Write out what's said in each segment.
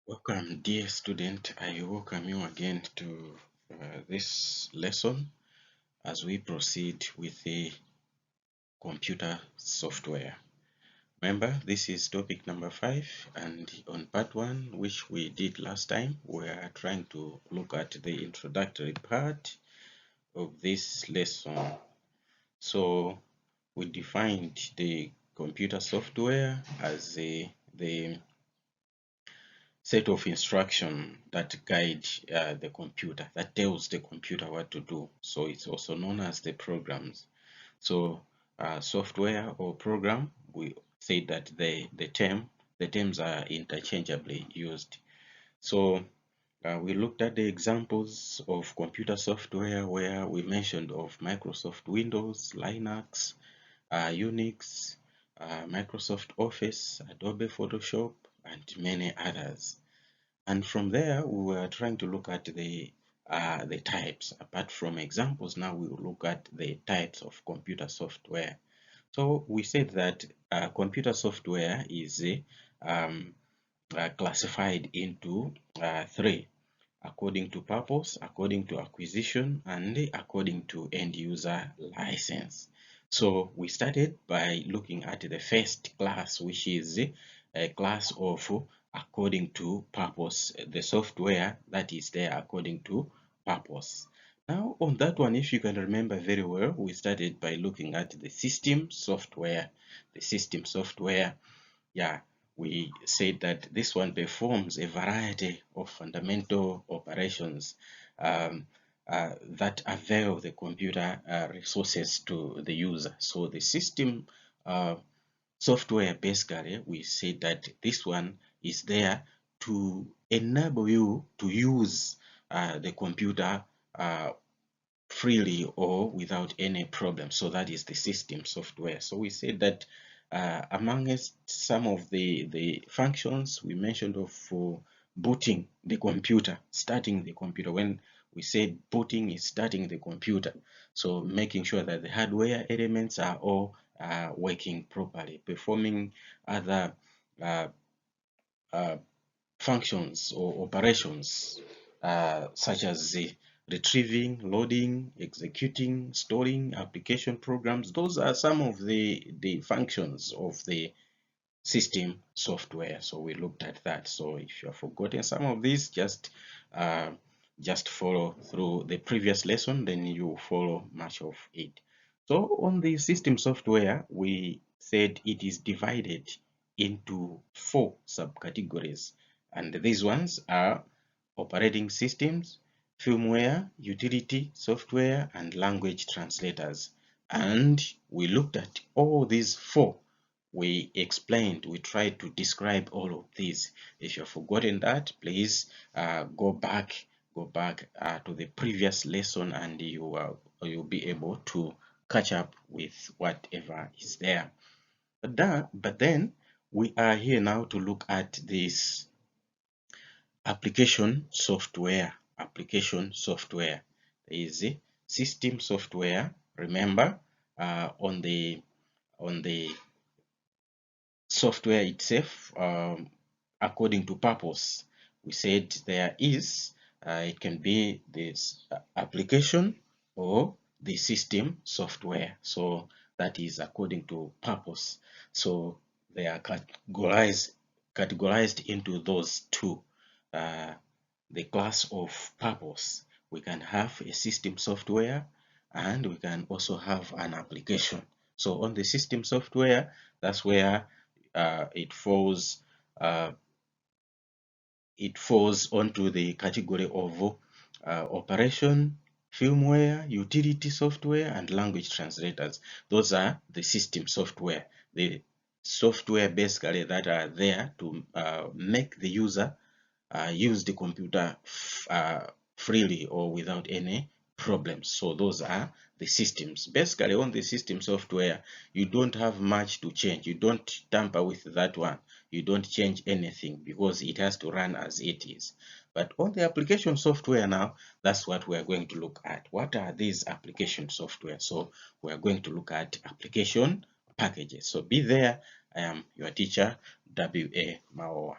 Welcome, dear student. I welcome you again to this lesson as we proceed with the computer software. Remember, this is topic number 5, and on part 1, which we did last time, we are trying to look at the introductory part of this lesson. So, we defined the computer software as the set of instruction that guide the computer, that tells the computer what to do. So it's also known as the programs. So software or program, we say that the terms are interchangeably used. So we looked at the examples of computer software where we mentioned of Microsoft Windows, Linux, Unix, Microsoft Office, Adobe Photoshop, and many others. And from there, we were trying to look at the types. Apart from examples, now we will look at the types of computer software. So we said that computer software is classified into 3, according to purpose, according to acquisition, and according to end user license. So we started by looking at the first class, which is a class of according to purpose, the software that is there according to purpose. Now on that one, if you can remember very well, we started by looking at the system software. The system software, yeah, we said that this one performs a variety of fundamental operations that avail the computer resources to the user. So the system software, basically, we said that this one is there to enable you to use the computer freely or without any problem. So that is the system software. So we said that amongst some of the functions we mentioned of for booting the computer, starting the computer. When we said booting is starting the computer, so making sure that the hardware elements are all working properly, performing other uh, uh, functions or operations such as the retrieving, loading, executing, storing application programs. Those are some of the functions of the system software. So we looked at that. So if you have forgotten some of these, just follow through the previous lesson, then you follow much of it. So on the system software, we said it is divided into 4 subcategories, and these ones are operating systems, firmware, utility software, and language translators. And we looked at all these 4. We explained, we tried to describe all of these. If you've forgotten that, please go back to the previous lesson, and you'll be able to catch up with whatever is there. But then we are here now to look at this application software. Application software is system software. Remember, on the software itself, according to purpose, we said there is it can be this application or the system software. So that is according to purpose. So they are categorized into those two. The class of purpose, we can have a system software and we can also have an application. So on the system software, that's where it falls onto the category of operation, firmware, utility software, and language translators. Those are the system software, the software basically that are there to make the user use the computer freely or without any problems. So those are the systems. Basically on the system software, you don't have much to change. You don't tamper with that one. You don't change anything because it has to run as it is. But on the application software now, that's what we are going to look at. What are these application software? So we are going to look at application packages. So be there. I am your teacher, W.A. Maowa.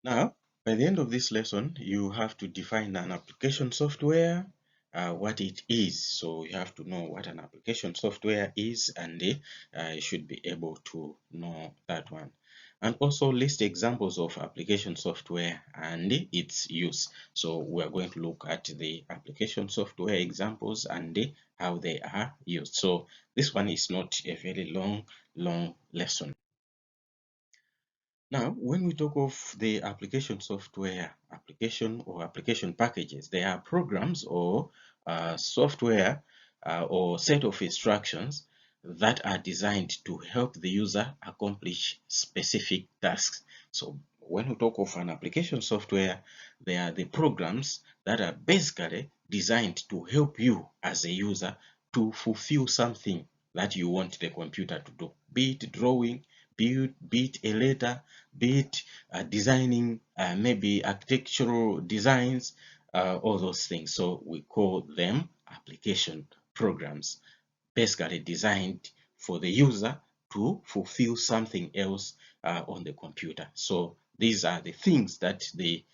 Now, by the end of this lesson, you have to define an application software, what it is. So you have to know what an application software is, and you should be able to know that one. And also list examples of application software and its use. So we are going to look at the application software examples and how they are used. So this one is not a very long lesson. Now, when we talk of the application software, application packages, they are programs or software or set of instructions that are designed to help the user accomplish specific tasks. So when we talk of an application software, they are the programs that are basically designed to help you as a user to fulfill something that you want the computer to do, be it drawing, be it a letter, be it designing maybe architectural designs, all those things. So we call them application programs, basically designed for the user to fulfill something else on the computer. So these are the things that the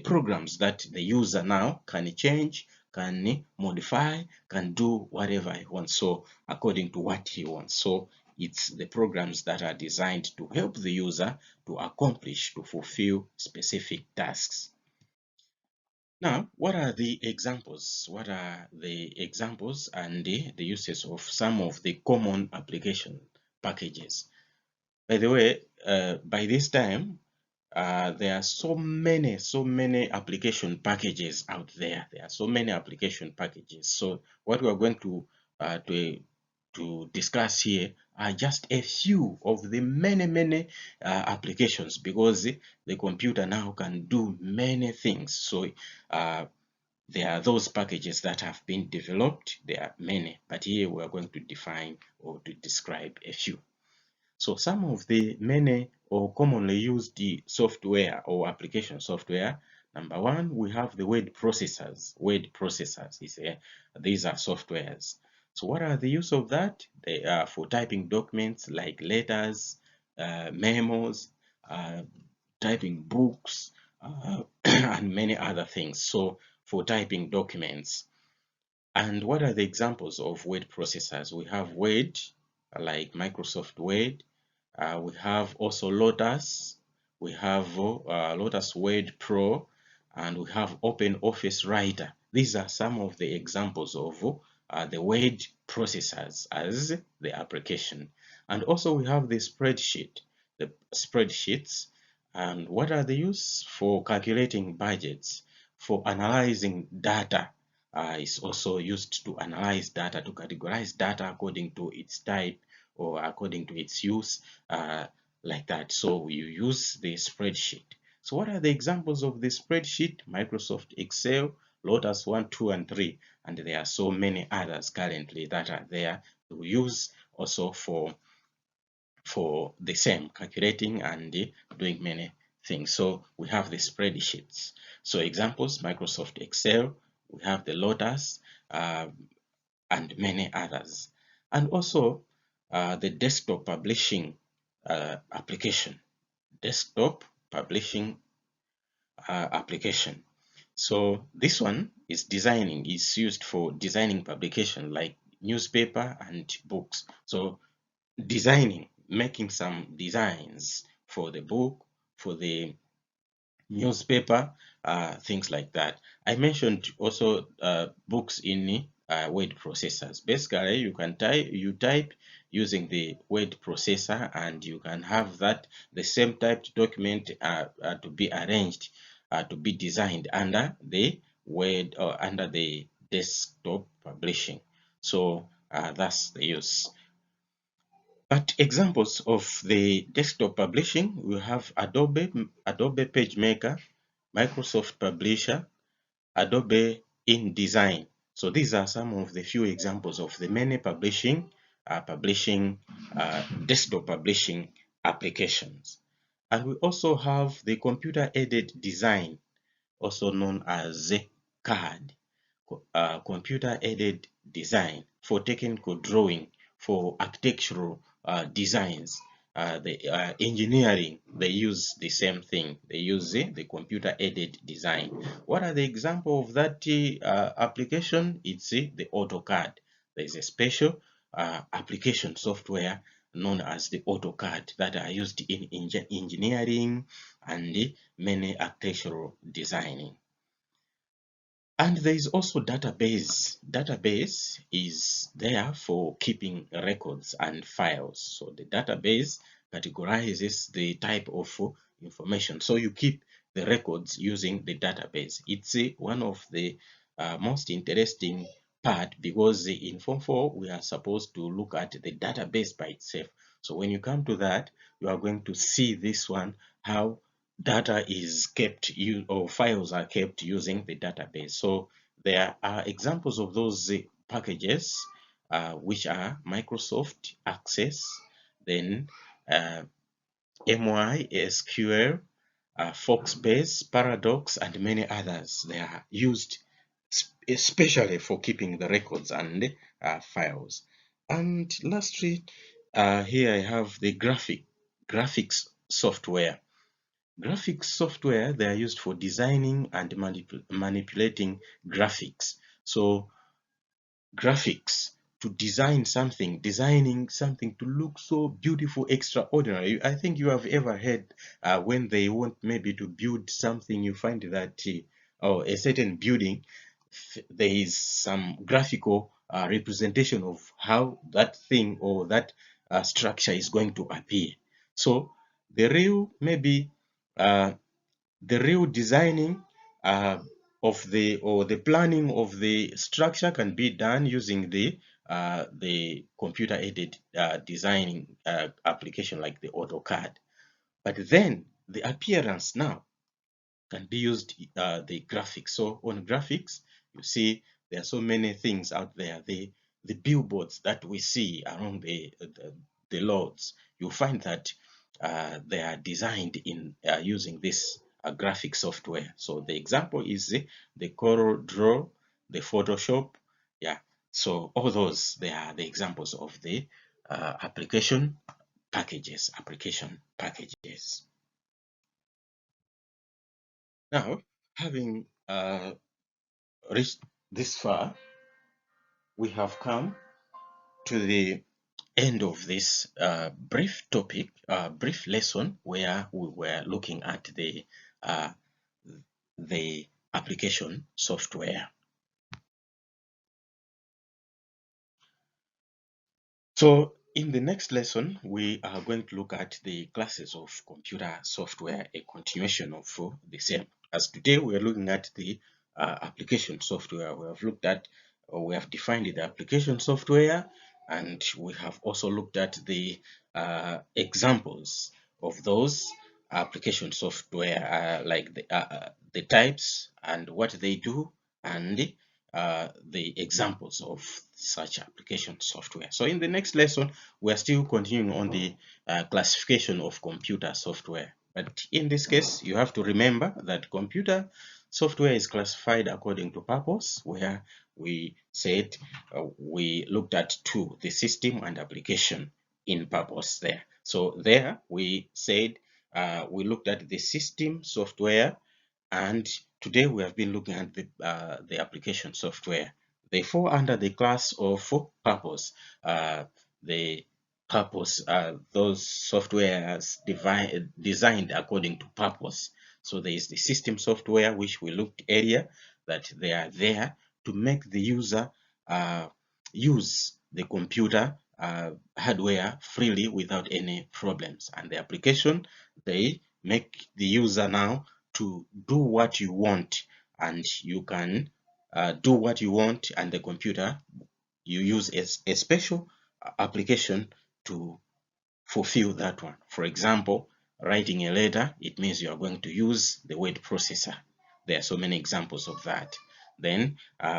programs that the user now can change, can modify, can do whatever he wants. So according to what he wants. So it's the programs that are designed to help the user to accomplish, to fulfill specific tasks. Now, what are the examples? What are the examples and the uses of some of the common application packages? By the way, by this time, there are so many application packages out there. There are so many application packages. So what we are going to discuss here are just a few of the many applications, because the computer now can do many things. So there are those packages that have been developed. There are many, but here we are going to define or to describe a few. So some of the many or commonly used software or application software. Number one, we have the word processors. Word processors these are softwares. So what are the use of that? They are for typing documents like letters, memos, typing books, and many other things. So for typing documents. And what are the examples of word processors? We have Word, like Microsoft Word. We have also Lotus. We have Lotus Word Pro, and we have Open Office Writer. These are some of the examples of the word processors as the application. And also we have the spreadsheet, the spreadsheets. And what are the use? For calculating budgets, for analyzing data. Is also used to analyze data, to categorize data according to its type or according to its use, like that. So you use the spreadsheet. So what are the examples of the spreadsheet? Microsoft Excel, Lotus 1, 2, and 3. And there are so many others currently that are there to use also for the same, calculating and doing many things. So we have the spreadsheets. So examples, Microsoft Excel, we have the Lotus, and many others. And also the desktop publishing application. Desktop publishing application. So this one is used for designing publication like newspaper and books. So designing, making some designs for the book, for the newspaper, things like that. I mentioned also books in word processors. Basically, you type using the word processor, and you can have that the same typed document to be arranged, to be designed under the word or under the desktop publishing. So that's the use. But examples of the desktop publishing, we have Adobe PageMaker, Microsoft Publisher, Adobe InDesign. So these are some of the few examples of the many desktop publishing applications. And we also have the computer-aided design, also known as CAD, computer-aided design, for technical drawing, for architectural designs. the engineering, they use the same thing. They use the computer-aided design. What are the example of that application? It's the AutoCAD. There's a special application software known as the AutoCAD that are used in engineering and many architectural designing. And there is also database. Database is there for keeping records and files. So the database categorizes the type of information. So you keep the records using the database. It's one of the most interesting part, because in Form 4 we are supposed to look at the database by itself. So when you come to that, you are going to see this one, how data is kept, or files are kept using the database. So there are examples of those packages, which are Microsoft Access, then MySQL, Foxbase, Paradox, and many others. They are used especially for keeping the records and files. And lastly, here I have the graphics software. Graphics software, they are used for designing and manipulating graphics. So graphics, to designing something to look so beautiful, extraordinary. I think you have ever heard when they want maybe to build something, you find that or a certain building, there is some graphical representation of how that thing or that structure is going to appear. So the real maybe uh, the real designing of the planning of the structure can be done using the computer aided designing application like the AutoCAD. But then the appearance now can be used the graphics. So on graphics, you see there are so many things out there. The billboards that we see around the roads, you find that they are designed in using this graphic software. So the example is the Corel Draw, the Photoshop. Yeah. So all those, they are the examples of the application packages. Now, having reached this far, we have come to the end of this brief topic, brief lesson, where we were looking at uh, the application software. So in the next lesson, we are going to look at the classes of computer software, a continuation of the same. As today we are looking at the application software. We have looked at, or we have defined the application software, and we have also looked at the examples of those application software, like the types and what they do, and the examples of such application software. So in the next lesson, we are still continuing on the classification of computer software. But in this case, you have to remember that computer software is classified according to purpose, where we said we looked at two, the system and application in purpose there. So there we said we looked at the system software, and today we have been looking at the application software. They fall under the class of purpose. The purpose, those softwares designed according to purpose. So there is the system software, which we looked earlier, that they are there to make the user use the computer hardware freely without any problems. And the application, they make the user now to do what you want, and you can do what you want, and the computer, you use a special application to fulfill that one. For example, writing a letter, it means you are going to use the word processor. There are so many examples of that. Then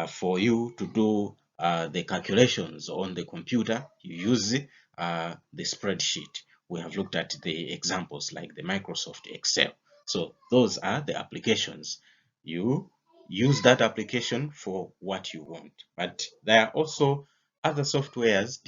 for you to do the calculations on the computer, you use the spreadsheet. We have looked at the examples like the Microsoft Excel. So those are the applications. You use that application for what you want. But there are also other softwares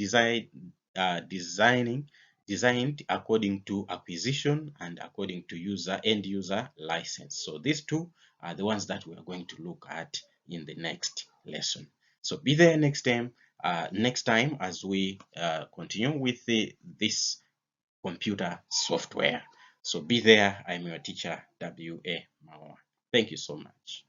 designing designed according to acquisition and according to end user license. So these two are the ones that we are going to look at in the next lesson. So be there next time as we continue with this computer software. So be there. I'm your teacher, W.A. Mawa. Thank you so much.